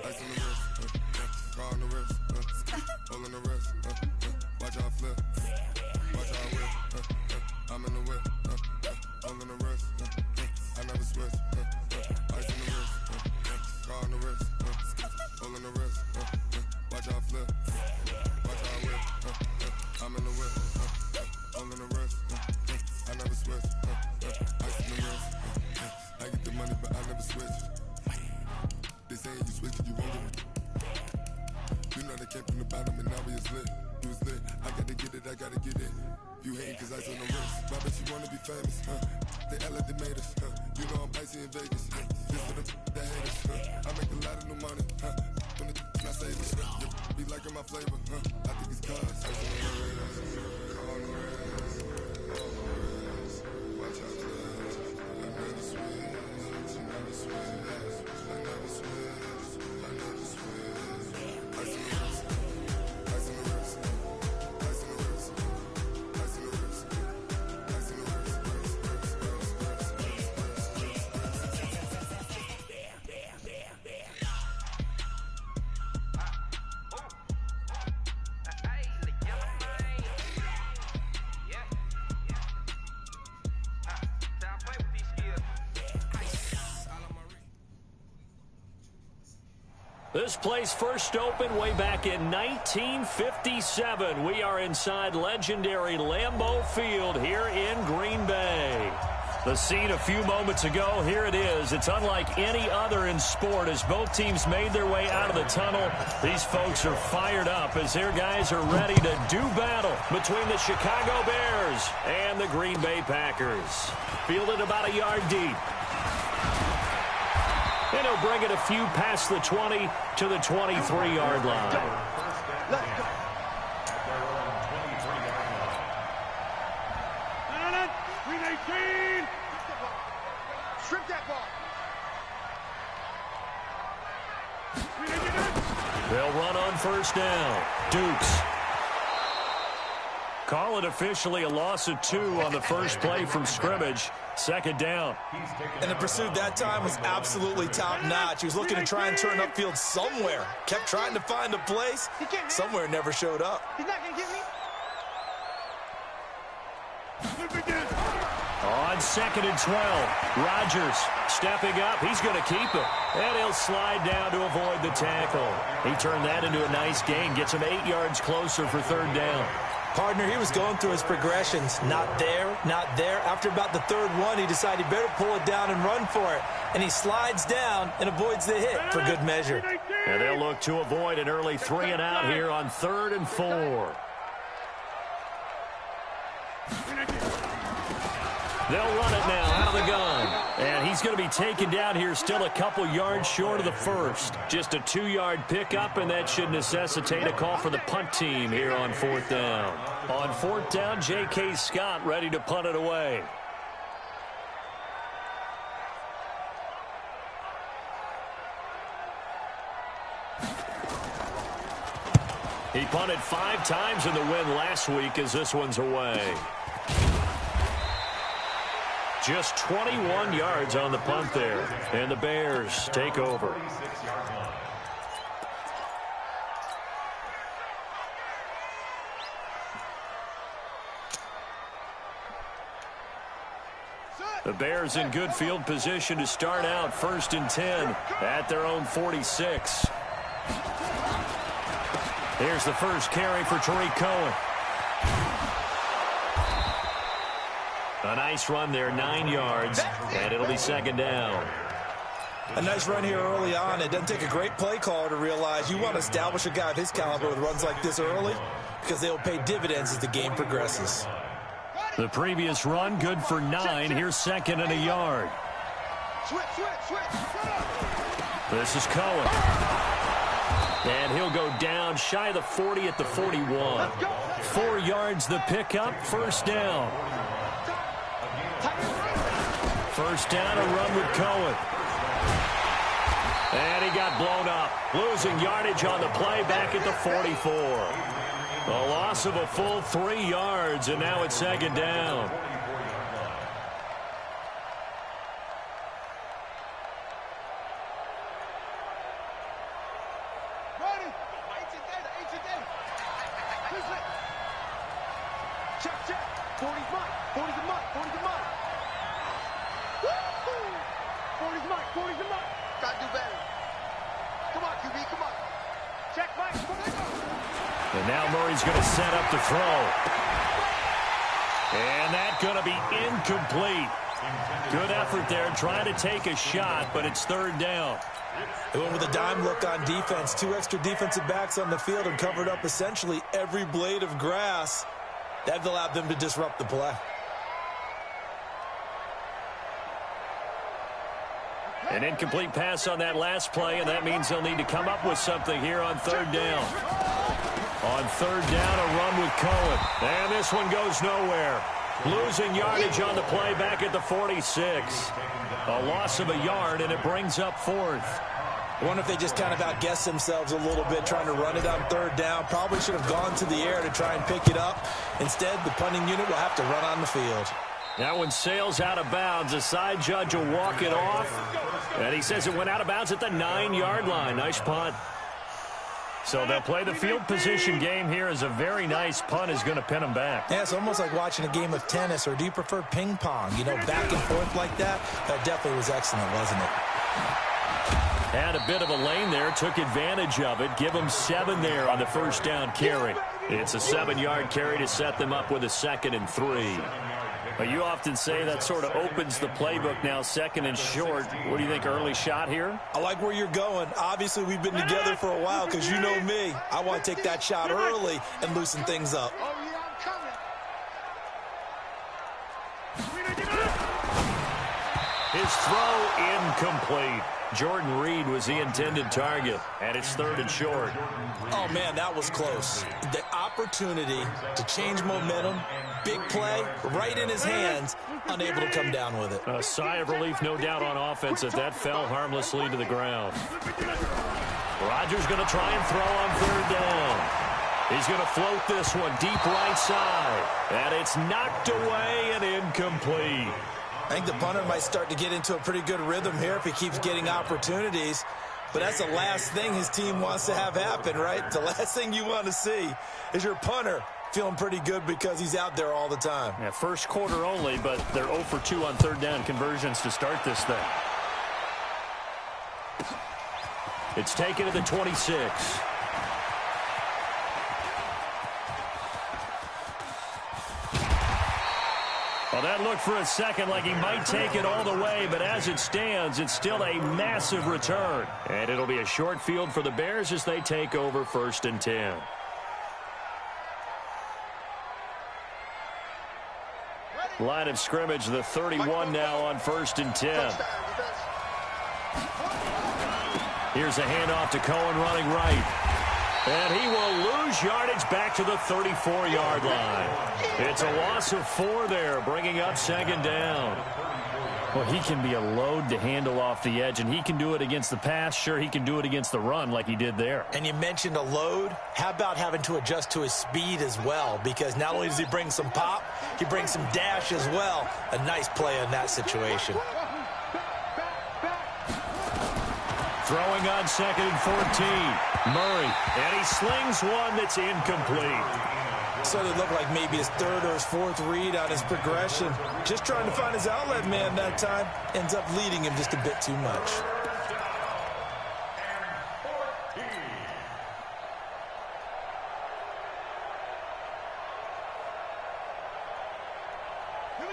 Ice on the wrist, car on the wrist, all on the wrist, watch how I flip, watch how I whip, I'm in the whip, all on the wrist, I never switch, ice on the wrist, car on the wrist, all on the wrist, watch how I flip, watch how I whip, I'm in the whip, all on the wrist, I never switch, ice on the wrist, I get the money but I never switch. They saying you switch and you won't get it. You know they came from the bottom and now we is lit. You was lit, I gotta get it, I gotta get it. You hating cause ice on the wrist. Why bet you wanna be famous, They act like they made us, You know I'm icy in Vegas, This for the haters, I make a lot of new money, When the not saving, be liking my flavor, I think it's cause ice on the wrist, on the wrist, watch out for this. I never switch, I never switch. I never switch, I never switch. Ice on the wrist, ice on the wrist, ice on the wrist, ice on the wrist, ice on the This place first opened way back in 1957. We are inside legendary Lambeau Field here in Green Bay. The scene a few moments ago, here it is. It's unlike any other in sport as both teams made their way out of the tunnel. These folks are fired up as their guys are ready to do battle between the Chicago Bears and the Green Bay Packers. Fielded about a yard deep. And he'll bring it a few past the 20 to the 23-yard line. Let's go. 319. Strip that ball. They'll run on first down. Dukes. Call it officially a loss of 2 on the first play from scrimmage. Second down. And the pursuit that time was absolutely top-notch. He was looking to try and turn upfield somewhere. Kept trying to find a place. Somewhere never showed up. He's not going to get me. On 2nd and 12. Rodgers stepping up. He's going to keep it. And he'll slide down to avoid the tackle. He turned that into a nice gain. Gets him 8 yards closer for third down. Partner, he was going through his progressions. Not there, not there. After about the third one, he decided he better pull it down and run for it. And he slides down and avoids the hit for good measure. And they'll look to avoid an early 3 and out here on 3rd and 4. They'll run it now out of the gun. And he's going to be taken down here still a couple yards short of the first. Just a 2-yard pickup, and that should necessitate a call for the punt team here on 4th down. On 4th down, J.K. Scott ready to punt it away. He punted 5 times in the win last week as this one's away. Just 21 yards on the punt there. And the Bears take over. The Bears in good field position to start out 1st and 10 at their own 46. Here's the first carry for Tariq Cohen. A nice run there, 9 yards, and it'll be 2nd down. A nice run here early on. It doesn't take a great play caller to realize you want to establish a guy of his caliber with runs like this early because they'll pay dividends as the game progresses. The previous run, good for 9. Here's 2nd and a yard. This is Cohen. And he'll go down shy of the 40 at the 41. 4 yards the pickup, 1st down. 1st down, a run with Cohen. And he got blown up. Losing yardage on the play back at the 44. A loss of a full 3 yards, and now it's 2nd down. check. 40's mine. 40's a mine. 40's a mine. Woo! 40's mine. 40's a mine. Gotta do better. Come on, QB. Come on. Check, Mike. Come on. And now Murray's going to set up to throw. And that's going to be incomplete. Good effort there, trying to take a shot, but it's third down. They went with a dime look on defense. 2 extra defensive backs on the field and covered up essentially every blade of grass. That allowed them to disrupt the play. An incomplete pass on that last play, and that means they'll need to come up with something here on third down. On third down, a run with Cohen. And this one goes nowhere. Losing yardage on the play back at the 46. A loss of a yard, and it brings up fourth. I wonder if they just kind of outguessed themselves a little bit trying to run it on third down. Probably should have gone to the air to try and pick it up. Instead, the punting unit will have to run on the field. That one sails out of bounds. The side judge will walk it off. And he says it went out of bounds at the 9-yard line. Nice punt. So they'll play the field position game here as a very nice punt is going to pin them back. Yeah, it's almost like watching a game of tennis, or do you prefer ping pong? You know, back and forth like that? That definitely was excellent, wasn't it? Had a bit of a lane there, took advantage of it. Give them 7 there on the first down carry. It's a 7-yard carry to set them up with a 2nd and 3. But you often say that sort of opens the playbook now, 2nd and short. What do you think, early shot here? I like where you're going. Obviously, we've been together for a while because you know me. I want to take that shot early and loosen things up. Oh, yeah, I'm coming. His throw incomplete. Jordan Reed was the intended target, and it's 3rd and short. Oh, man, that was close. The opportunity to change momentum, big play, right in his hands, unable to come down with it. A sigh of relief, no doubt, on offense that fell harmlessly to the ground. Rodgers going to try and throw on 3rd down. He's going to float this one deep right side, and it's knocked away and incomplete. I think the punter might start to get into a pretty good rhythm here if he keeps getting opportunities. But that's the last thing his team wants to have happen, right? The last thing you want to see is your punter feeling pretty good because he's out there all the time. Yeah, first quarter only, but they're 0 for 2 on 3rd down conversions to start this thing. It's taken to the 26. Well, that looked for a second like he might take it all the way, but as it stands, it's still a massive return. And it'll be a short field for the Bears as they take over 1st and 10. Line of scrimmage, the 31 now on 1st and 10. Here's a handoff to Cohen running right. And he will lose yardage back to the 34-yard line. It's a loss of 4 there, bringing up 2nd down. Well, he can be a load to handle off the edge, and he can do it against the pass. Sure, he can do it against the run like he did there. And you mentioned a load. How about having to adjust to his speed as well? Because not only does he bring some pop, he brings some dash as well. A nice play in that situation. Throwing on 2nd and 14. Murray, and he slings one that's incomplete. So it looked like maybe his 3rd or his 4th read on his progression. Just trying to find his outlet man that time. Ends up leading him just a bit too much.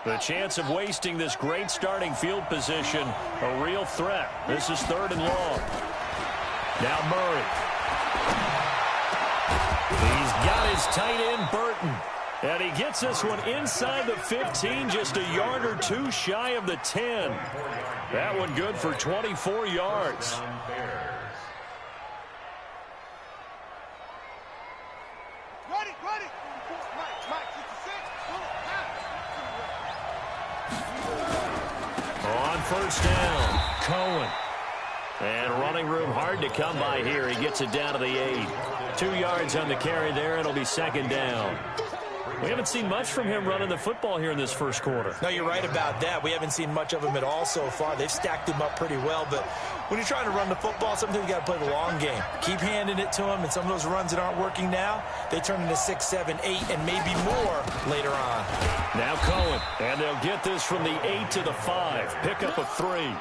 The chance of wasting this great starting field position, a real threat. This is 3rd and long. Now Murray. He's got his tight end, Burton. And he gets this one inside the 15, just a yard or 2 shy of the 10. That one good for 24 yards. Ready. Mike, 56. On 1st down, Cohen. And running room hard to come by here. He gets it down to the 8. 2 yards on the carry there. It'll be 2nd down. We haven't seen much from him running the football here in this first quarter. No, you're right about that. We haven't seen much of him at all so far. They've stacked him up pretty well, but when you're trying to run the football, sometimes you got to play the long game. Keep handing it to him, and some of those runs that aren't working now, they turn into 6, 7, 8, and maybe more later on. Now Cohen, and they'll get this from the 8 to the 5. Pick up a 3.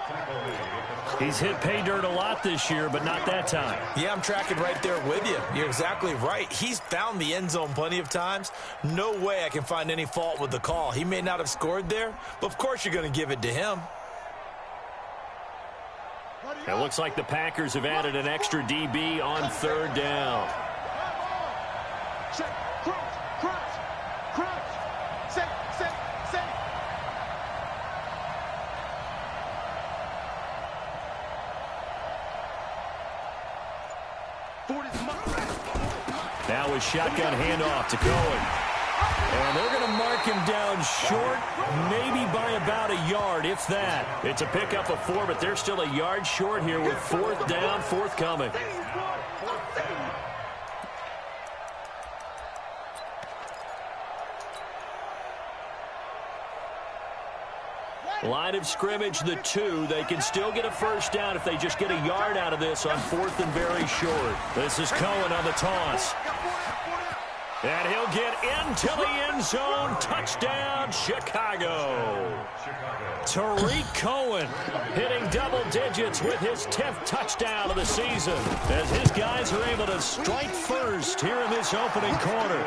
He's hit pay dirt a lot this year, but not that time. Yeah, I'm tracking right there with you. You're exactly right. He's found the end zone plenty of times. No way I can find any fault with the call. He may not have scored there, but of course you're going to give it to him. It looks like the Packers have added an extra DB on 3rd down. Check, crouch, safe. 40's mark. Now a shotgun handoff to Cohen. And they're going to mark him down short, maybe by about a yard, if that. It's a pickup of 4, but they're still a yard short here with 4th down, forthcoming. Line of scrimmage, the 2. They can still get a first down if they just get a yard out of this on 4th and very short. This is Cohen on the toss. And he'll get into the end zone. Touchdown, Chicago. Tariq Cohen hitting double digits with his 10th touchdown of the season, as his guys are able to strike first here in this opening quarter.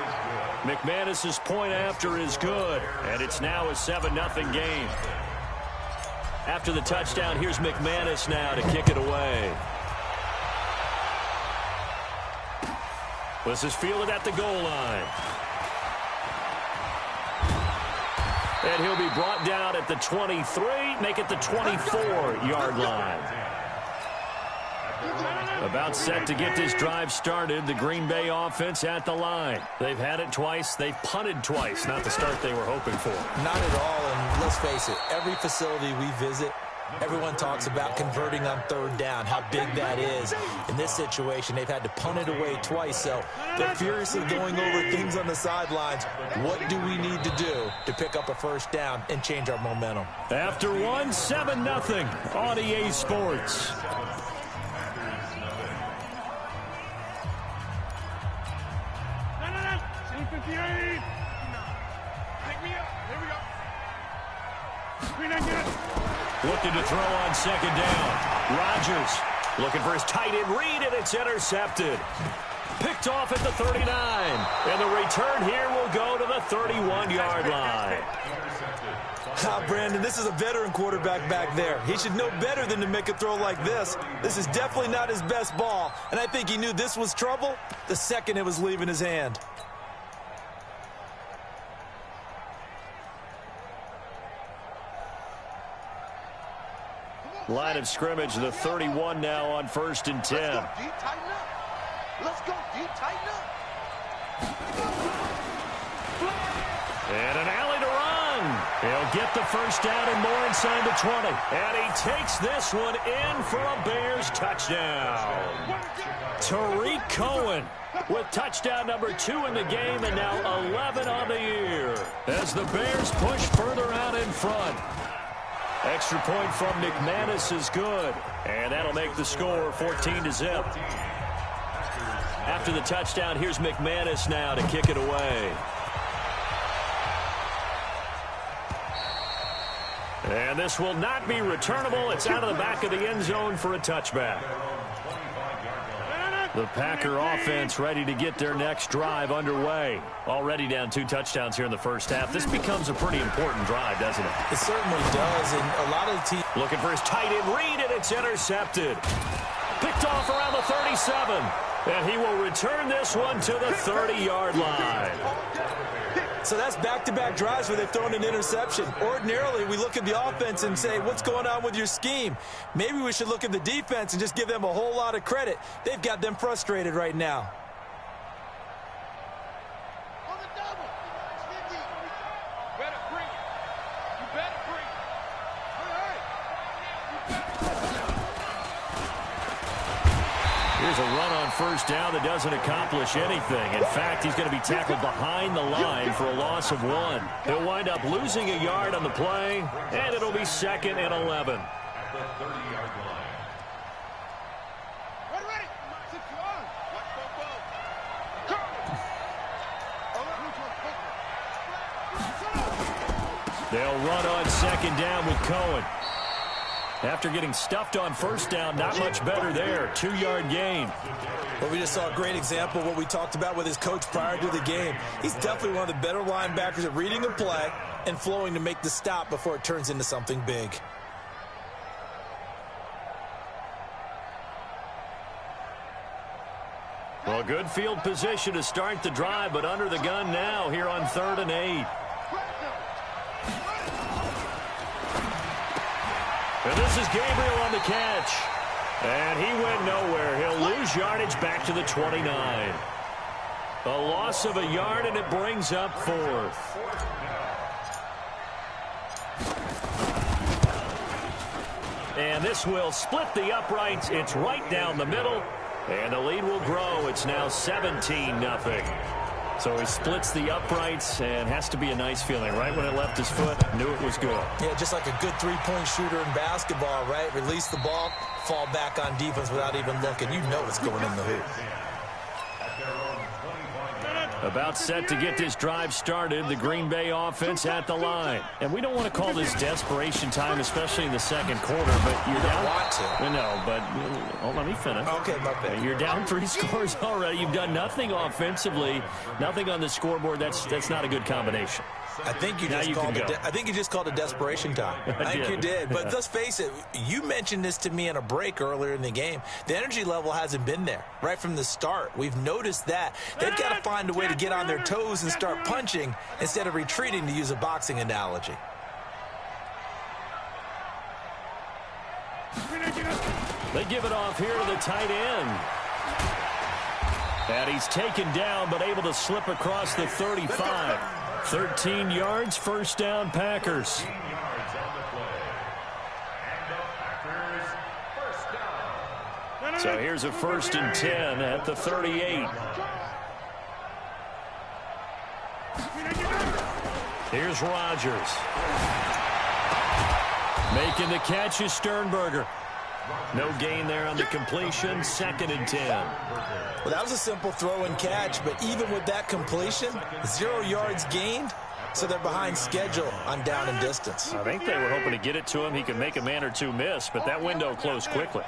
McManus's point after is good, and it's now a 7-0 game. After the touchdown, here's McManus now to kick it away. This is fielded at the goal line. And he'll be brought down at the 23, make it the 24-yard line. About set to get this drive started, the Green Bay offense at the line. They've had it twice. They've punted twice. Not the start they were hoping for. Not at all, and let's face it, every facility we visit, everyone talks about converting on 3rd down, how big that is. In this situation, they've had to punt it away twice, so they're furiously going over things on the sidelines. What do we need to do to pick up a first down and change our momentum? After 1, 7-0 on EA Sports. Pick me up. Here we go. Looking to throw on 2nd down. Rodgers looking for his tight end read, and it's intercepted. Picked off at the 39. And the return here will go to the 31-yard line. Brandon, this is a veteran quarterback back there. He should know better than to make a throw like this. This is definitely not his best ball, and I think he knew this was trouble the second it was leaving his hand. Line of scrimmage, the 31 now on 1st and 10. Let's go deep, tighten up. Let's go deep, tighten up. And an alley to run. He'll get the first down and more inside the 20. And he takes this one in for a Bears touchdown. Tariq Cohen with touchdown number 2 in the game, and now 11 on the year as the Bears push further out in front. Extra point from McManus is good, and that'll make the score 14-0. After the touchdown, here's McManus now to kick it away. And this will not be returnable. It's out of the back of the end zone for a touchback. The Packer offense ready to get their next drive underway. Already down 2 touchdowns here in the first half. This becomes a pretty important drive, doesn't it? It certainly does, and a lot of the teams looking for his tight end read, and it's intercepted. Picked off around the 37. And he will return this one to the 30-yard line. So that's back-to-back drives where they've thrown an interception. Ordinarily, we look at the offense and say, what's going on with your scheme? Maybe we should look at the defense and just give them a whole lot of credit. They've got them frustrated right now. On the double. 50. You better bring it. You better bring it. All right. Here's a run on first down that doesn't accomplish anything. In fact, he's going to be tackled behind the line for a loss of 1. He'll wind up losing a yard on the play, and it'll be 2nd and 11. At the 30-yard line. Ready. They'll run on 2nd down with Cohen. After getting stuffed on first down, not much better there. 2-yard gain. Well, we just saw a great example of what we talked about with his coach prior to the game. He's definitely one of the better linebackers at reading a play and flowing to make the stop before it turns into something big. Well, good field position to start the drive, but under the gun now here on 3rd and 8. And this is Gabriel on the catch. And he went nowhere. He'll lose yardage back to the 29. A loss of a yard, and it brings up 4th. And this will split the uprights. It's right down the middle. And the lead will grow. It's now 17-0. So he splits the uprights, and has to be a nice feeling. Right when it left his foot, knew it was good. Yeah, just like a good three-point shooter in basketball, right? Release the ball, fall back on defense without even looking. You know it's going in the hoop. About set to get this drive started, the Green Bay offense at the line. And we don't want to call this desperation time, especially in the second quarter, but you're down. Want to. No, but let me finish. Okay, my bad. You're down 3 scores already. You've done nothing offensively, nothing on the scoreboard. That's not a good combination. I think you just called it desperation time. I think you did. But let's face it, you mentioned this to me in a break earlier in the game. The energy level hasn't been there right from the start. We've noticed that. They've got to find a way to get on their toes and start punching instead of retreating, to use a boxing analogy. They give it off here to the tight end. And he's taken down, but able to slip across the 35. 13 yards, first down, Packers. So here's a 1st and 10 at the 38. Here's Rodgers. Making the catch is Sternberger. No gain there on the completion, 2nd and 10. Well, that was a simple throw and catch, but even with that completion, 0 yards gained, so they're behind schedule on down and distance. I think they were hoping to get it to him. He could make a man or two miss, but that window closed quickly.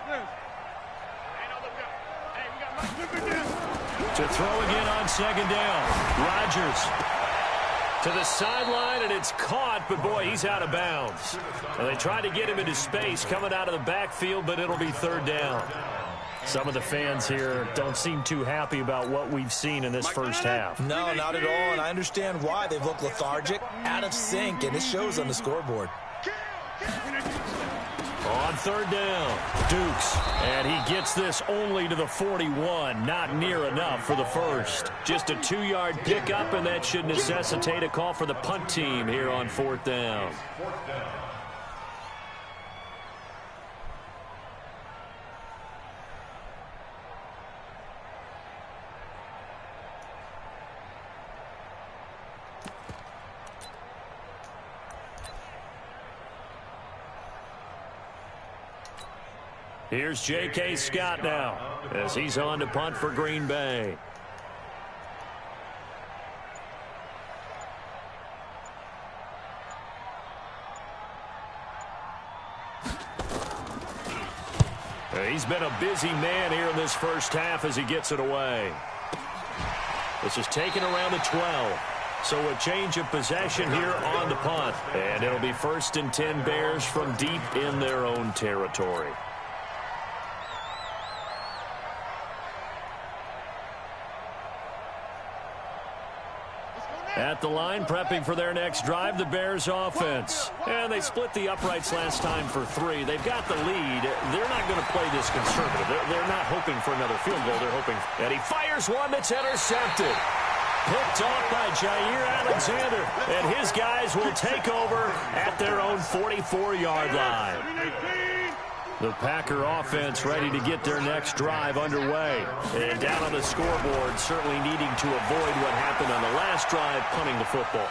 To throw again on 2nd down. Rodgers to the sideline, and it's caught, but boy, he's out of bounds. And they tried to get him into space coming out of the backfield, but it'll be 3rd down. Some of the fans here don't seem too happy about what we've seen in this first half. No, not at all, and I understand why. They've looked lethargic, out of sync, and it shows on the scoreboard. On 3rd down, Dukes, and he gets this only to the 41. Not near enough for the first. Just a 2-yard pickup, and that should necessitate a call for the punt team here on 4th down. Here's J.K. Scott now as he's on to punt for Green Bay. He's been a busy man here in this first half as he gets it away. This is taken around the 12. So a change of possession here on the punt. And it'll be 1st and 10 Bears from deep in their own territory. At the line, prepping for their next drive, the Bears offense. And they split the uprights last time for 3. They've got the lead. They're not going to play this conservative. They're not hoping for another field goal. They're hoping. And he fires one that's intercepted. Picked off by Jair Alexander. And his guys will take over at their own 44-yard line. The Packer offense ready to get their next drive underway. And down on the scoreboard, certainly needing to avoid what happened on the last drive, punting the football.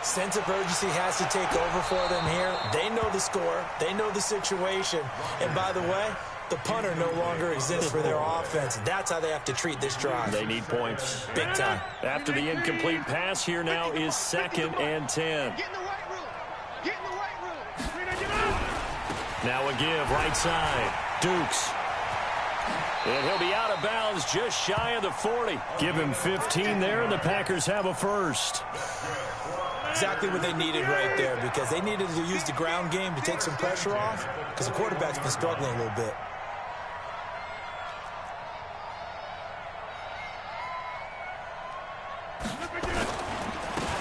Sense of urgency has to take over for them here. They know the score. They know the situation. And by the way, the punter no longer exists for their offense. That's how they have to treat this drive. They need points. Big time. After the incomplete pass, here now is 2nd and 10. Get in the right room. Get in the right room. Now a give, right side. Dukes. And he'll be out of bounds just shy of the 40. Give him 15 there, and the Packers have a first. Exactly what they needed right there, because they needed to use the ground game to take some pressure off, because the quarterback's been struggling a little bit.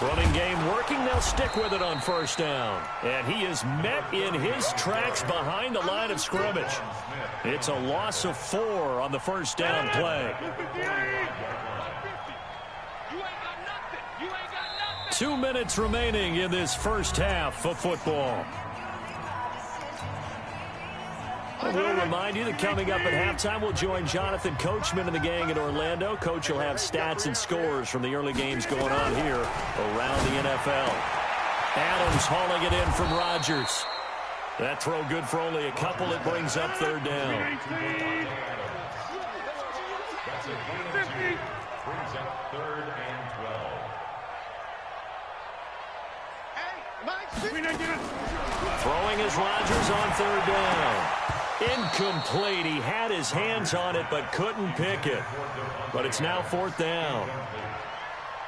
Running game working. They'll stick with it on first down. And he is met in his tracks behind the line of scrimmage. It's a loss of 4 on the first down play. 2 minutes remaining in this first half of football. We'll remind you that coming up at halftime, we'll join Jonathan Coachman and the gang in Orlando. Coach will have stats and scores from the early games going on here around the NFL. Adams hauling it in from Rodgers. That throw good for only a couple. It brings up 3rd down. Brings up 3rd and 12. Throwing is Rodgers on 3rd down. Incomplete. He had his hands on it but couldn't pick it. But it's now 4th down.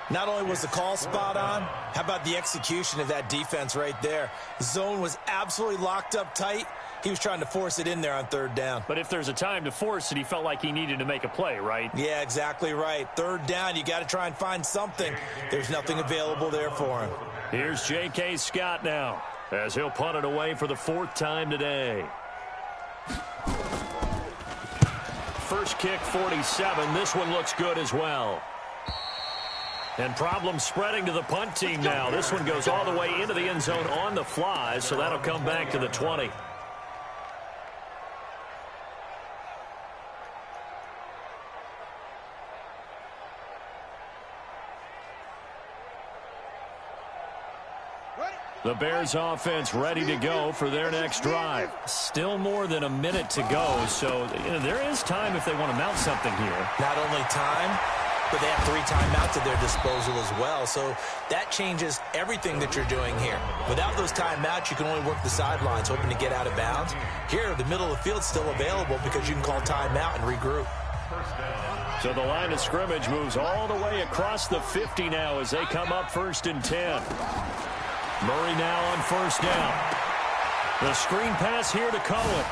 Not only was the call spot on, how about the execution of that defense right there? The zone was absolutely locked up tight. He was trying to force it in there on 3rd down. But if there's a time to force it, he felt like he needed to make a play, right? Yeah, exactly right. 3rd down, you got to try and find something. There's nothing available there for him. Here's J.K. Scott now, as he'll punt it away for the 4th time today. First kick, 47. This one looks good as well. And problems spreading to the punt team now. This one goes all the way into the end zone on the fly, so that'll come back to the 20. The Bears offense ready to go for their next drive. Still more than a minute to go, so there is time if they want to mount something here. Not only time, but they have 3 timeouts at their disposal as well, so that changes everything that you're doing here. Without those timeouts, you can only work the sidelines, hoping to get out of bounds. Here, the middle of the field's still available because you can call timeout and regroup. So the line of scrimmage moves all the way across the 50 now as they come up 1st and 10. Murray now on 1st down. The screen pass here to Cohen.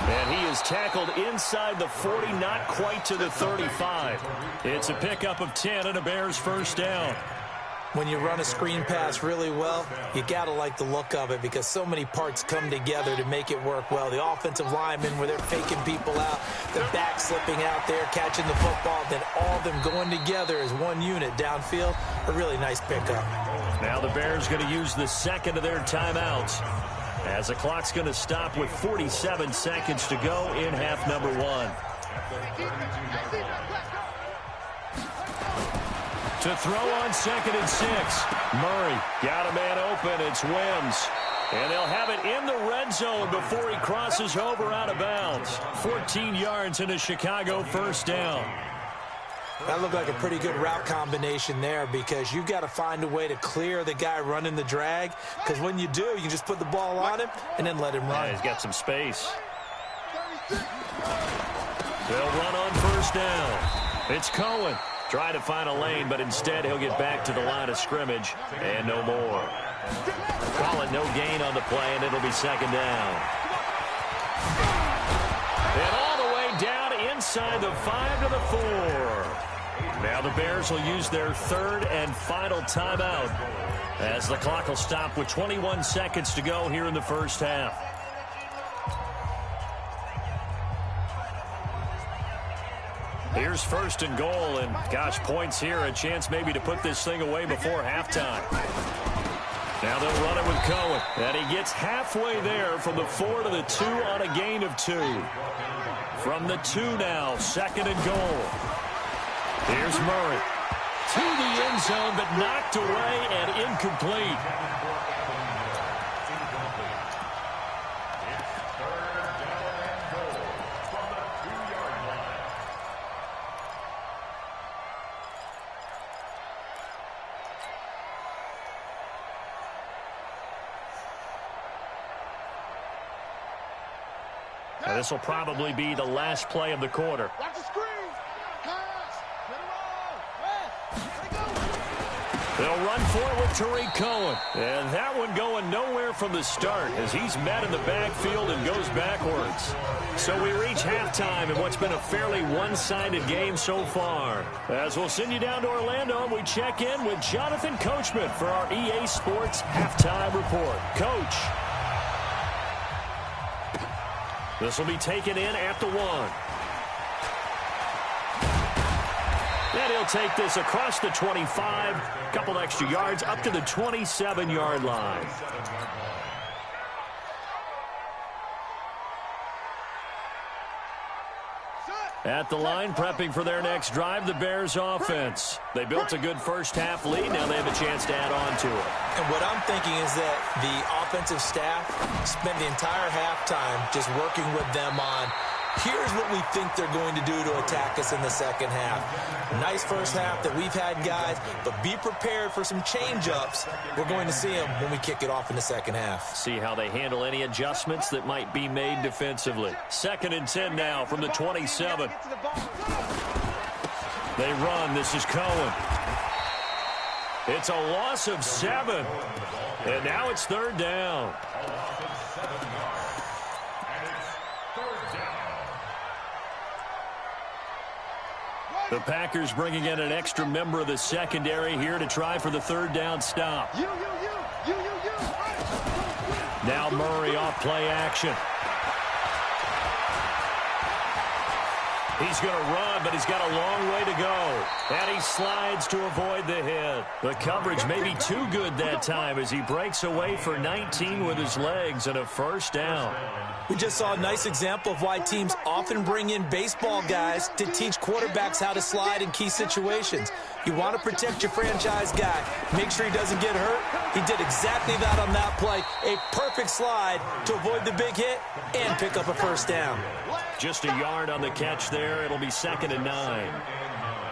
And he is tackled inside the 40, not quite to the 35. It's a pickup of 10 and a Bears 1st down. When you run a screen pass really well, you got to like the look of it because so many parts come together to make it work well. The offensive linemen, where they're faking people out, the back slipping out there, catching the football, then all of them going together as one unit downfield. A really nice pickup. Now the Bears going to use the 2nd of their timeouts as the clock's going to stop with 47 seconds to go in half number 1. To throw on 2nd and 6. Murray got a man open. It's Wims. And they'll have it in the red zone before he crosses over out of bounds. 14 yards in a Chicago 1st down. That looked like a pretty good route combination there because you've got to find a way to clear the guy running the drag, because when you do, you can just put the ball on him and then let him run. Yeah, he's got some space. They'll run on 1st down. It's Cohen. Try to find a lane, but instead he'll get back to the line of scrimmage and no more. Call it no gain on the play, and it'll be 2nd down. And all the way down inside the 5 to the 4. Now the Bears will use their 3rd and final timeout as the clock will stop with 21 seconds to go here in the 1st half. Here's 1st and goal, and gosh, points here, a chance maybe to put this thing away before halftime. Now they'll run it with Cohen. And he gets halfway there from the 4 to the 2 on a gain of 2. From the 2 now, 2nd and goal. Here's Murray. To the end zone, but knocked away and incomplete. Now, this will probably be the last play of the quarter. Watch the screen. Pass. Get it on. Rest. They'll run for it with Tariq Cohen. And that one going nowhere from the start as he's met in the backfield and goes backwards. So we reach halftime in what's been a fairly one-sided game so far. As we'll send you down to Orlando, we check in with Jonathan Coachman for our EA Sports Halftime Report. Coach. This will be taken in at the 1. And he'll take this across the 25, a couple extra yards, up to the 27-yard line. At the line, prepping for their next drive, the Bears offense. They built a good first-half lead. Now they have a chance to add on to it. And what I'm thinking is that the offensive staff spent the entire halftime just working with them on, here's what we think they're going to do to attack us in the second half. Nice first half that we've had, guys, but be prepared for some change-ups. We're going to see them when we kick it off in the second half. See how they handle any adjustments that might be made defensively. 2nd and 10 now from the 27. They run. This is Cohen. It's a loss of 7. And now it's 3rd down. The Packers bringing in an extra member of the secondary here to try for the 3rd down stop. Now Murray off play action. He's going to run, but he's got a long way to go. And he slides to avoid the hit. The coverage may be too good that time as he breaks away for 19 with his legs and a 1st down. We just saw a nice example of why teams often bring in baseball guys to teach quarterbacks how to slide in key situations. You want to protect your franchise guy. Make sure he doesn't get hurt. He did exactly that on that play. A perfect slide to avoid the big hit and pick up a 1st down. Just a yard on the catch there. It'll be 2nd and 9.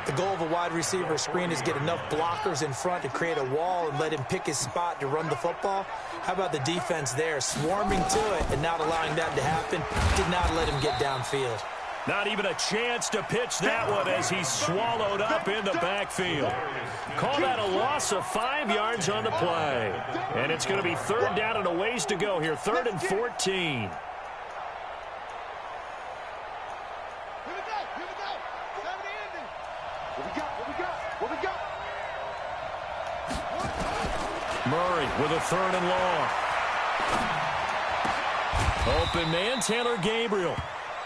The goal of a wide receiver screen is get enough blockers in front to create a wall and let him pick his spot to run the football. How about the defense there, swarming to it and not allowing that to happen? Did not let him get downfield. Not even a chance to pitch that one as he's swallowed up in the backfield. Call that a loss of 5 yards on the play. And it's going to be 3rd down and a ways to go here, 3rd and 14. Murray with a 3rd and long. Open man, Taylor Gabriel.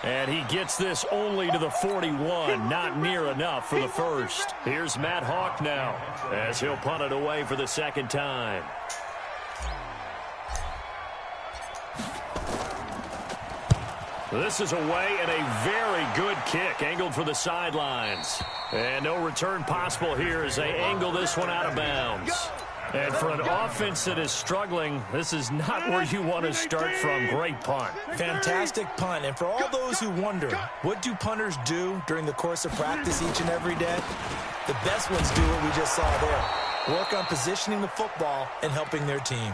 And he gets this only to the 41. Not near enough for the 1st. Here's Matt Hawk now as he'll punt it away for the 2nd time. This is away and a very good kick angled for the sidelines. And no return possible here as they angle this one out of bounds. And for an offense that is struggling, this is not where you want to start from. Great punt. Fantastic punt. And for all those who wonder, what do punters do during the course of practice each and every day? The best ones do what we just saw there. Work on positioning the football and helping their team.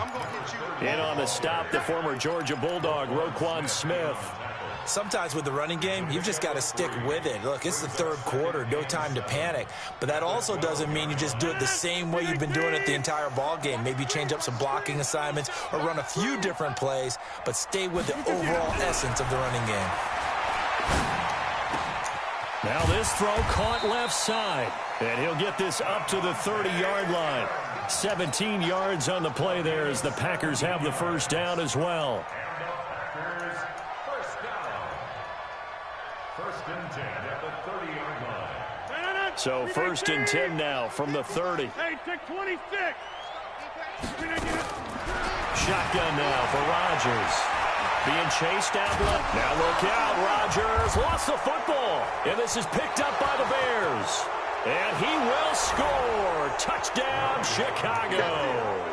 In on the stop, the former Georgia Bulldog, Roquan Smith. Sometimes with the running game, you've just got to stick with it. Look, it's the 3rd quarter, no time to panic. But that also doesn't mean you just do it the same way you've been doing it the entire ball game. Maybe change up some blocking assignments or run a few different plays, but stay with the overall essence of the running game. Now this throw caught left side, and he'll get this up to the 30-yard line. 17 yards on the play there as the Packers have the 1st down as well. So 1st and 10 now from the 30. Hey, take 26. shotgun now for Rodgers. Being chased out left. Now look out. Rodgers lost the football. And this is picked up by the Bears. And he will score. Touchdown, Chicago.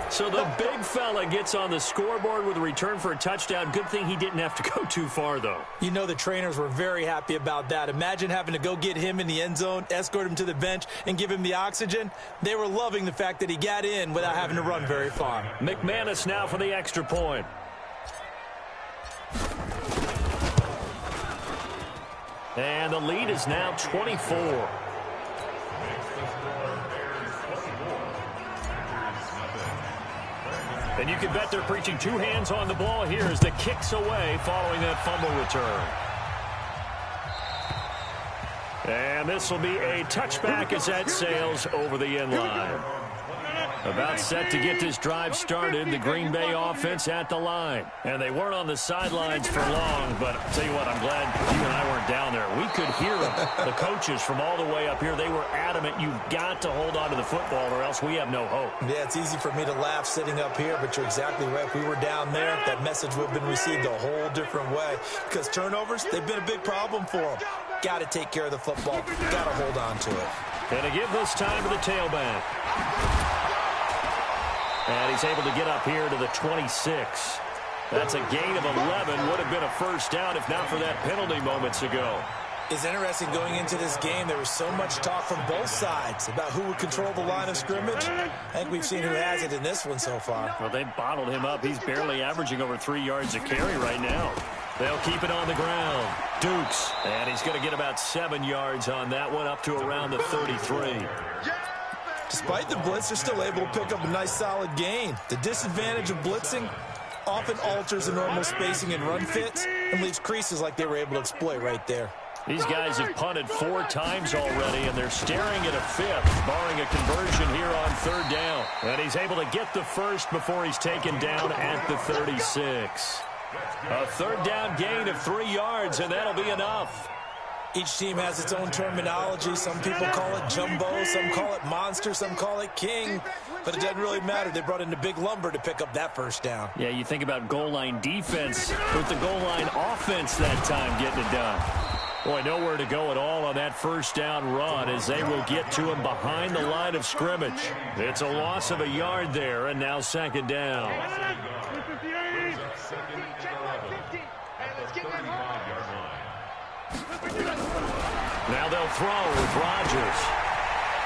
So the big fella gets on the scoreboard with a return for a touchdown. Good thing he didn't have to go too far, though. You know the trainers were very happy about that. Imagine having to go get him in the end zone, escort him to the bench, and give him the oxygen. They were loving the fact that he got in without having to run very far. McManus now for the extra point. And the lead is now 24. And you can bet they're preaching two hands on the ball here as the kick's away following that fumble return. And this will be a touchback as that sails over the end line. About set to get this drive started, the Green Bay offense at the line. And they weren't on the sidelines for long, but I'll tell you what, I'm glad you and I weren't down there. We could hear them, the coaches from all the way up here. They were adamant, you've got to hold on to the football or else we have no hope. Yeah, it's easy for me to laugh sitting up here, but you're exactly right. If we were down there, that message would have been received a whole different way. Because turnovers, they've been a big problem for them. Got to take care of the football. Got to hold on to it. And to give this time to the tailback. And he's able to get up here to the 26. That's a gain of 11. Would have been a first down if not for that penalty moments ago. It's interesting going into this game. There was so much talk from both sides about who would control the line of scrimmage. I think we've seen who has it in this one so far. Well, they bottled him up. He's barely averaging over 3 yards a carry right now. They'll keep it on the ground. Dukes. And he's going to get about 7 yards on that one, up to around the 33. Despite the blitz, they're still able to pick up a nice solid gain. The disadvantage of blitzing often alters the normal spacing and run fits and leaves creases like they were able to exploit right there. These guys have punted 4 times already, and they're staring at a 5th, barring a conversion here on 3rd down. And he's able to get the first before he's taken down at the 36. A 3rd down gain of 3 yards, and that'll be enough. Each team has its own terminology. Some people call it jumbo, some call it monster, some call it king. But it doesn't really matter. They brought in the big lumber to pick up that first down. Yeah, you think about goal line defense with the goal line offense that time getting it done. Boy, nowhere to go at all on that first down run as they will get to him behind the line of scrimmage. It's a loss of a yard there, and now 2nd down. Now they'll throw with Rodgers.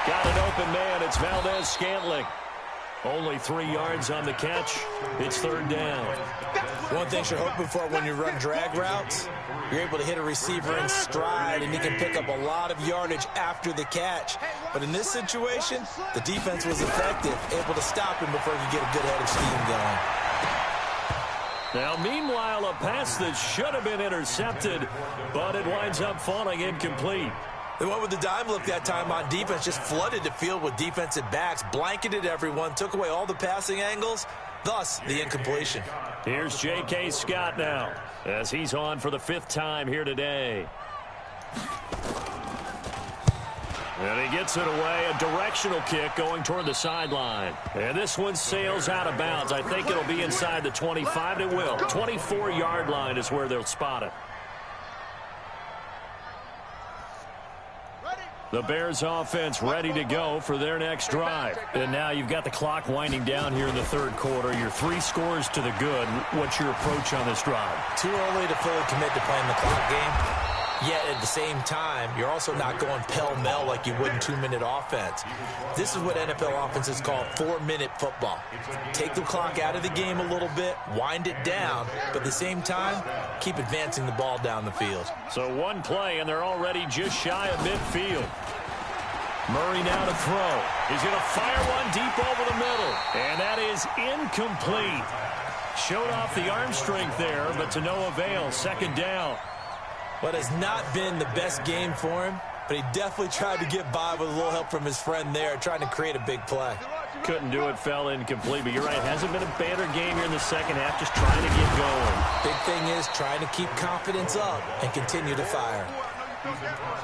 Got an open man. It's Valdez-Scantling. Only 3 yards on the catch. It's 3rd down. One thing you're hoping for when you run drag routes, you're able to hit a receiver in stride, and he can pick up a lot of yardage after the catch. But in this situation, the defense was effective, able to stop him before he could get a good head of steam going. Now, meanwhile, a pass that should have been intercepted, but it winds up falling incomplete. They went with the dime look that time on defense, just flooded the field with defensive backs, blanketed everyone, took away all the passing angles, thus the incompletion. Here's J.K. Scott now, as he's on for the 5th time here today. And he gets it away, a directional kick going toward the sideline. And this one sails out of bounds. I think it'll be inside the 25. It will. 24-yard line is where they'll spot it. The Bears offense ready to go for their next drive. And now you've got the clock winding down here in the 3rd quarter. You're 3 scores to the good. What's your approach on this drive? Too early to fully commit to playing the clock game. Yet at the same time, you're also not going pell-mell like you would in 2-minute offense. This is what NFL offenses call 4-minute football. Take the clock out of the game a little bit, wind it down, but at the same time, keep advancing the ball down the field. So 1 play, and they're already just shy of midfield. Murray now to throw. He's going to fire one deep over the middle, and that is incomplete. Showed off the arm strength there, but to no avail. 2nd down. What has not been the best game for him, but he definitely tried to get by with a little help from his friend there, trying to create a big play. Couldn't do it, fell incomplete, but you're right. Hasn't been a better game here in the 2nd half, just trying to get going. Big thing is trying to keep confidence up and continue to fire.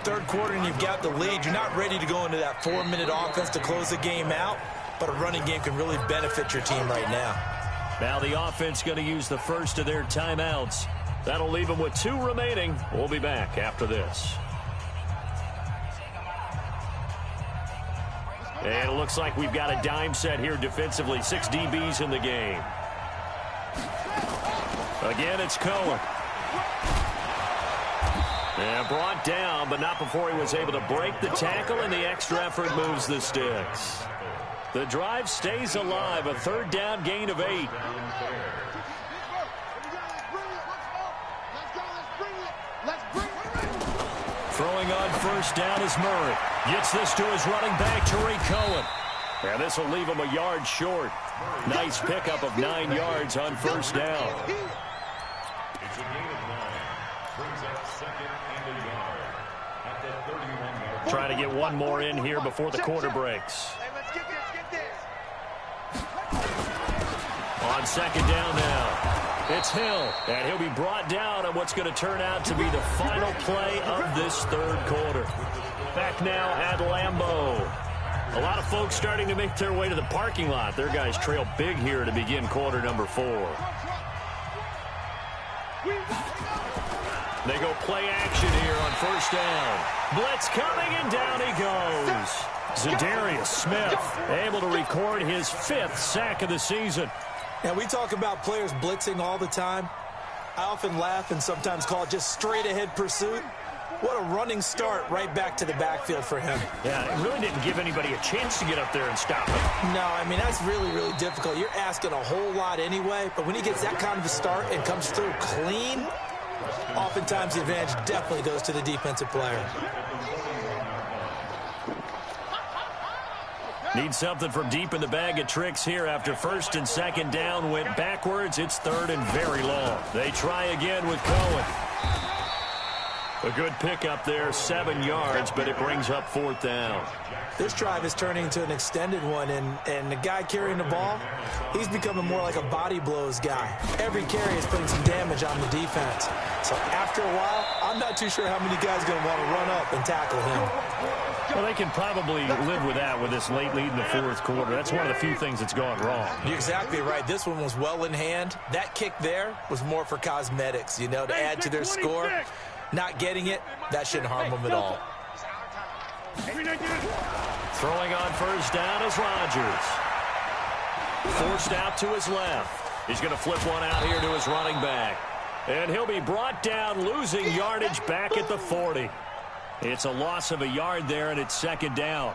3rd quarter and you've got the lead. You're not ready to go into that 4-minute offense to close the game out. but a running game can really benefit your team right now. Now the offense going to use the first of their timeouts. That'll leave them with 2 remaining. We'll be back after this. And it looks like we've got a dime set here defensively. 6 DBs in the game. Again, it's Cohen. And brought down, but not before he was able to break the tackle, and the extra effort moves the sticks. The drive stays alive, a 3rd down gain of 8. Throwing on first down is Murray. Gets this to his running back, Tariq Cohen. And this will leave him a yard short. Nice pickup of 9 yards on first down. It's a gain of 9. Brings up 2nd and a yard at the 31-yard line. Trying to get one more in here before the quarter breaks. Hey, let's get this. On 2nd down now. It's Hill, and he'll be brought down on what's going to turn out to be the final play of this 3rd quarter. Back now at Lambeau. A lot of folks starting to make their way to the parking lot. Their guys trail big here to begin quarter number 4. They go play action here on first down. Blitz coming, and down he goes. Zadarius Smith able to record his 5th sack of the season. Now, we talk about players blitzing all the time. I often laugh and sometimes call it just straight-ahead pursuit. What a running start right back to the backfield for him. Yeah, it really didn't give anybody a chance to get up there and stop him. No, I mean, that's really, really difficult. You're asking a whole lot anyway, but when he gets that kind of a start and comes through clean, oftentimes the advantage definitely goes to the defensive player. Need something from deep in the bag of tricks here after 1st and 2nd down went backwards. It's 3rd and very long. They try again with Cohen. A good pickup there, 7 yards, but it brings up 4th down. This drive is turning into an extended one, and the guy carrying the ball, he's becoming more like a body blows guy. Every carry is putting some damage on the defense. So after a while, I'm not too sure how many guys are going to want to run up and tackle him. Well, they can probably live with that with this late lead in the 4th quarter. That's one of the few things that's gone wrong. You're exactly right. This one was well in hand. That kick there was more for cosmetics, you know, to add to their score. Not getting it, that shouldn't harm them at all. Throwing on first down is Rodgers. Forced out to his left. He's going to flip one out here to his running back. And he'll be brought down, losing yardage back at the 40. It's a loss of a yard there, and it's 2nd down.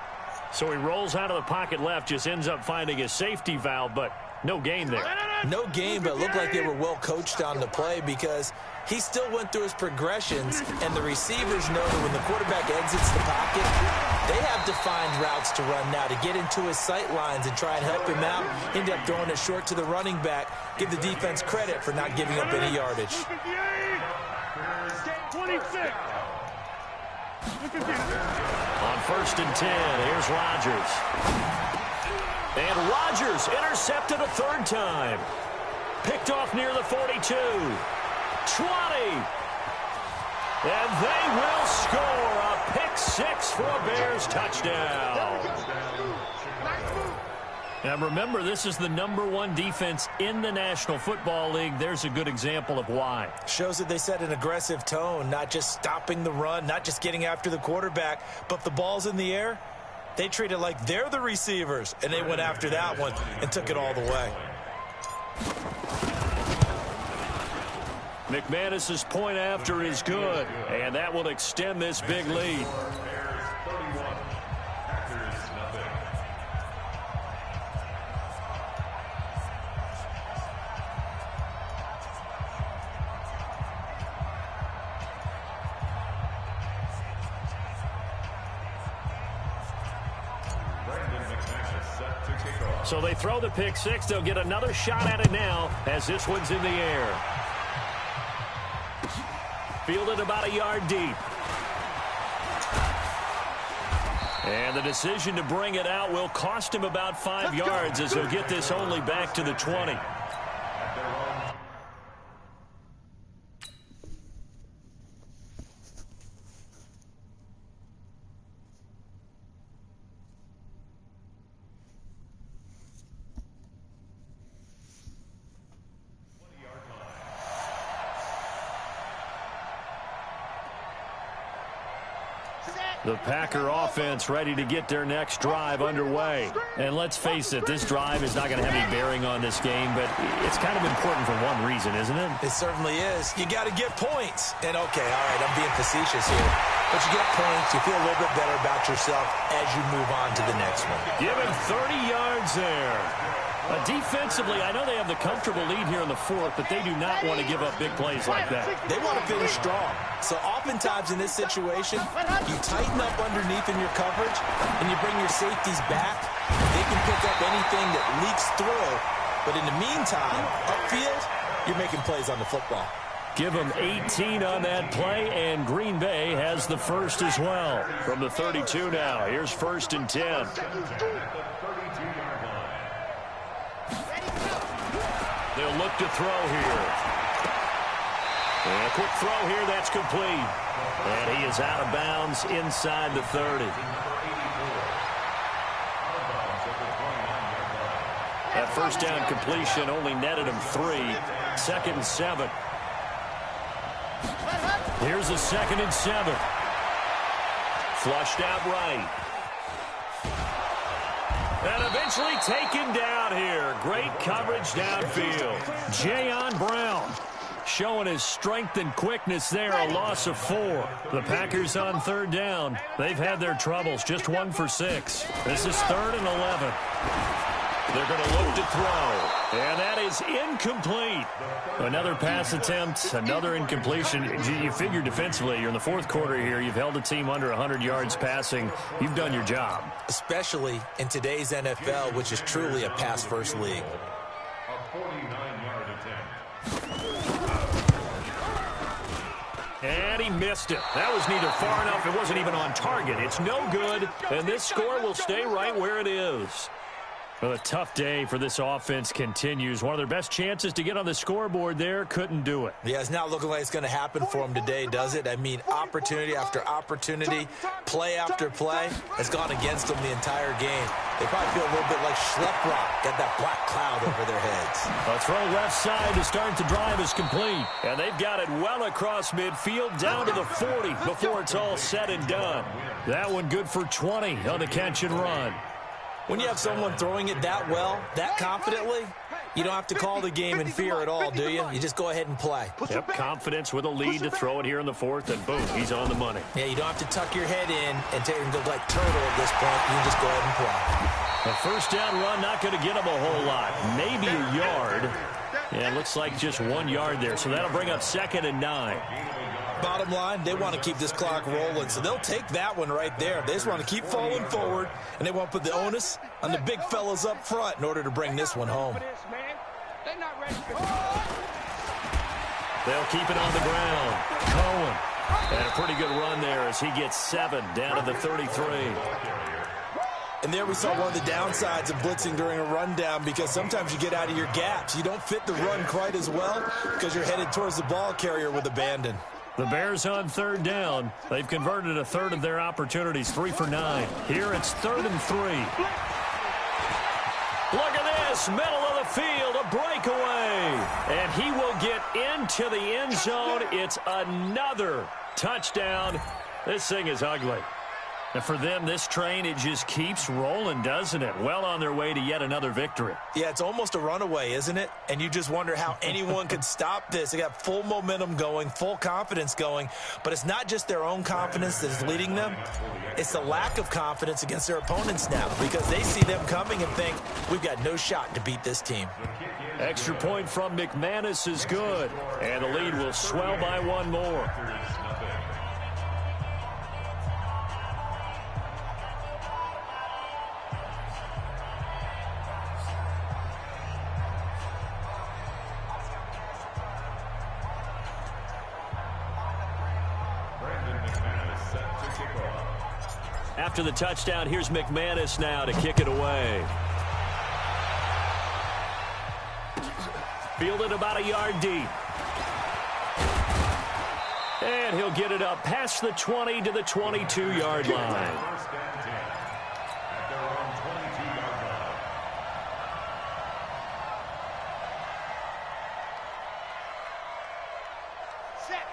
So he rolls out of the pocket left, just ends up finding a safety valve, but no gain there. No gain, but it looked like they were well coached on the play because he still went through his progressions, and the receivers know that when the quarterback exits the pocket, they have defined routes to run now to get into his sight lines and try and help him out. End up throwing it short to the running back. Give the defense credit for not giving up any yardage. 26. On 1st and 10, here's Rodgers. And Rodgers intercepted a 3rd time. Picked off near the 42. 20. And they will score a pick 6 for a Bears touchdown. And remember, this is the #1 defense in the National Football League. There's a good example of why. Shows that they set an aggressive tone, not just stopping the run, not just getting after the quarterback, but if the ball's in the air, they treat it like they're the receivers, and they went after that one and took it all the way. McManus's point after is good, and that will extend this big lead. Bears 31, Packers nothing. So they throw the pick 6. They'll get another shot at it now as this one's in the air. Fielded about a yard deep. And the decision to bring it out will cost him about 5 yards as he'll get this only back to the 20. The Packer offense ready to get their next drive underway. And let's face it, this drive is not going to have any bearing on this game, but it's kind of important for one reason, isn't it? It certainly is. You got to get points. And, okay, all right, I'm being facetious here. But you get points, you feel a little bit better about yourself as you move on to the next one. Give him 30 yards there. Defensively, I know they have the comfortable lead here in the fourth, but they do not want to give up big plays like that. They want to finish strong. So oftentimes in this situation, you tighten up underneath in your coverage, and you bring your safeties back. They can pick up anything that leaks through. But in the meantime, upfield, you're making plays on the football. Give them 18 on that play, and Green Bay has the first as well. From the 32 now, here's 1st and 10. They'll look to throw here. And a quick throw here, that's complete. And he is out of bounds inside the 30. That first down completion only netted him 3. 2nd and 7. Here's a 2nd and 7. Flushed out right. And eventually taken down here. Great coverage downfield. Jayon Brown showing his strength and quickness there. A loss of 4. The Packers on 3rd down. They've had their troubles. Just 1 for 6. This is 3rd and 11. They're going to look to throw. And that is incomplete. Another pass attempt, another incompletion. You figure defensively, you're in the 4th quarter here. You've held a team under 100 yards passing. You've done your job. Especially in today's NFL, which is truly a pass-first league. A 49-yard attempt. And he missed it. That was neither far enough. It wasn't even on target. It's no good. And this score will stay right where it is. Well, a tough day for this offense continues. One of their best chances to get on the scoreboard there, couldn't do it. Yeah, it's not looking like it's going to happen for them today, does it? I mean, opportunity after opportunity, play after play has gone against them the entire game. They probably feel a little bit like Schleprock, got that black cloud over their heads. A throw left side to start the drive is complete. And they've got it well across midfield down to the 40 before it's all said and done. That one good for 20 on the catch and run. When you have someone throwing it that well, that confidently, you don't have to call the game in fear at all, do you? You just go ahead and play. Yep, confidence with a lead to throw it here in the 4th, and boom, he's on the money. Yeah, you don't have to tuck your head in and take and go like turtle at this point. You can just go ahead and play. A first down run, not going to get him a whole lot. Maybe a yard. Yeah, it looks like just 1 yard there, so that'll bring up 2nd and 9. Bottom line, they want to keep this clock rolling, so they'll take that one right there. They just want to keep falling forward, and they want to put the onus on the big fellas up front in order to bring this one home. They'll keep it on the ground. Cohen. And a pretty good run there as he gets 7 down to the 33. And there we saw one of the downsides of blitzing during a rundown, because sometimes you get out of your gaps. You don't fit the run quite as well because you're headed towards the ball carrier with abandon. The Bears on 3rd down. They've converted a 1/3 of their opportunities, 3 for 9. Here it's 3rd and 3. Look at this, middle of the field, a breakaway. And he will get into the end zone. It's another touchdown. This thing is ugly. And for them, this train, it just keeps rolling, doesn't it? Well on their way to yet another victory. Yeah, it's almost a runaway, isn't it? And you just wonder how anyone could stop this. They got full momentum going, full confidence going. But it's not just their own confidence that's leading them. It's the lack of confidence against their opponents now, because they see them coming and think, we've got no shot to beat this team. Extra point from McManus is good. And the lead will swell by 1 more. After the touchdown, here's McManus now to kick it away. Fielded about a yard deep. And he'll get it up past the 20 to the 22-yard line.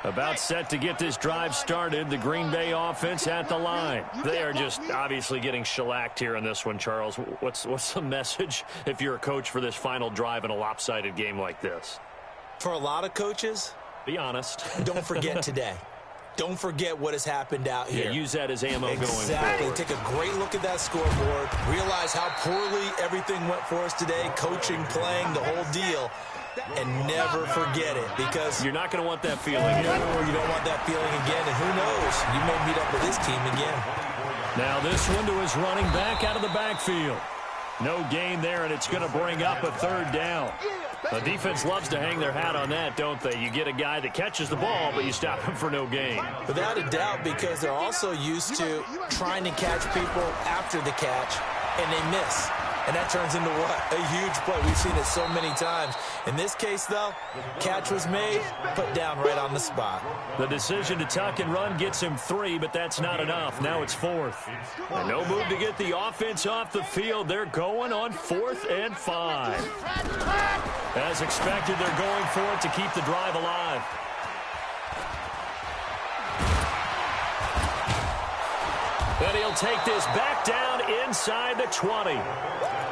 About set to get this drive started. The Green Bay offense at the line. They are just obviously getting shellacked here in this one, Charles. What's the message if you're a coach for this final drive in a lopsided game like this? For a lot of coaches, be honest. Don't forget today. Don't forget what has happened out here. Yeah, use that as ammo going forward. Exactly. Take a great look at that scoreboard. Realize how poorly everything went for us today. Coaching, playing, the whole deal. And never forget it, because you're not going to want that feeling again. You don't want that feeling again, and who knows? You may meet up with this team again. Now this one to his running back out of the backfield. No gain there, and it's going to bring up a third down. The defense loves to hang their hat on that, don't they? You get a guy that catches the ball, but you stop him for no gain. Without a doubt, because they're also used to trying to catch people after the catch, and they miss. And that turns into what? A huge play. We've seen it so many times. In this case, though, catch was made, put down right on the spot. The decision to tuck and run gets him 3, but that's not enough. Now it's 4th. And no move to get the offense off the field. They're going on 4th and 5. As expected, they're going for it to keep the drive alive. And he'll take this back down inside the 20.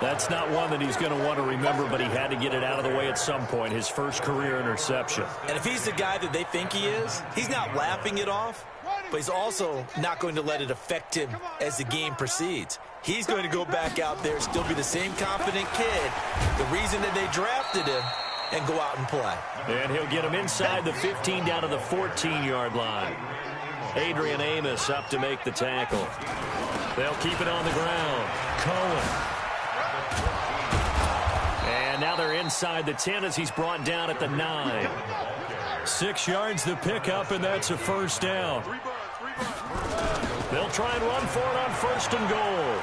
That's not one that he's going to want to remember, but he had to get it out of the way at some point, his first career interception. And if he's the guy that they think he is, he's not laughing it off, but he's also not going to let it affect him as the game proceeds. He's going to go back out there, still be the same confident kid, the reason that they drafted him, and go out and play. And he'll get him inside the 15 down to the 14-yard line. Adrian Amos up to make the tackle. They'll keep it on the ground. Cohen. And now they're inside the 10 as he's brought down at the 9. 6 yards the pickup, and that's a first down. They'll try and run for it on 1st and goal.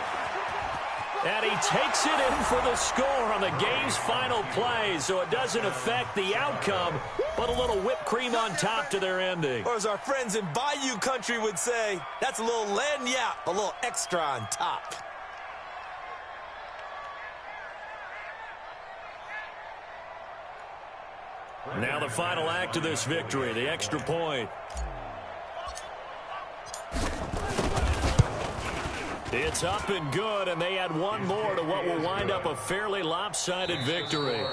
And he takes it in for the score on the game's final play, so it doesn't affect the outcome, but a little whipped cream on top to their ending. Or as our friends in Bayou country would say, that's a little lagniappe, a little extra on top. Now the final act of this victory, the extra point. It's up and good, and they add one more to what will wind up a fairly lopsided victory.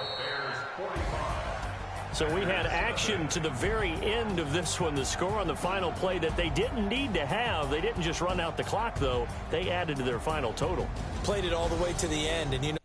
So we had action to the very end of this one, the score on the final play that they didn't need to have. They didn't just run out the clock, though. They added to their final total. Played it all the way to the end, and you know.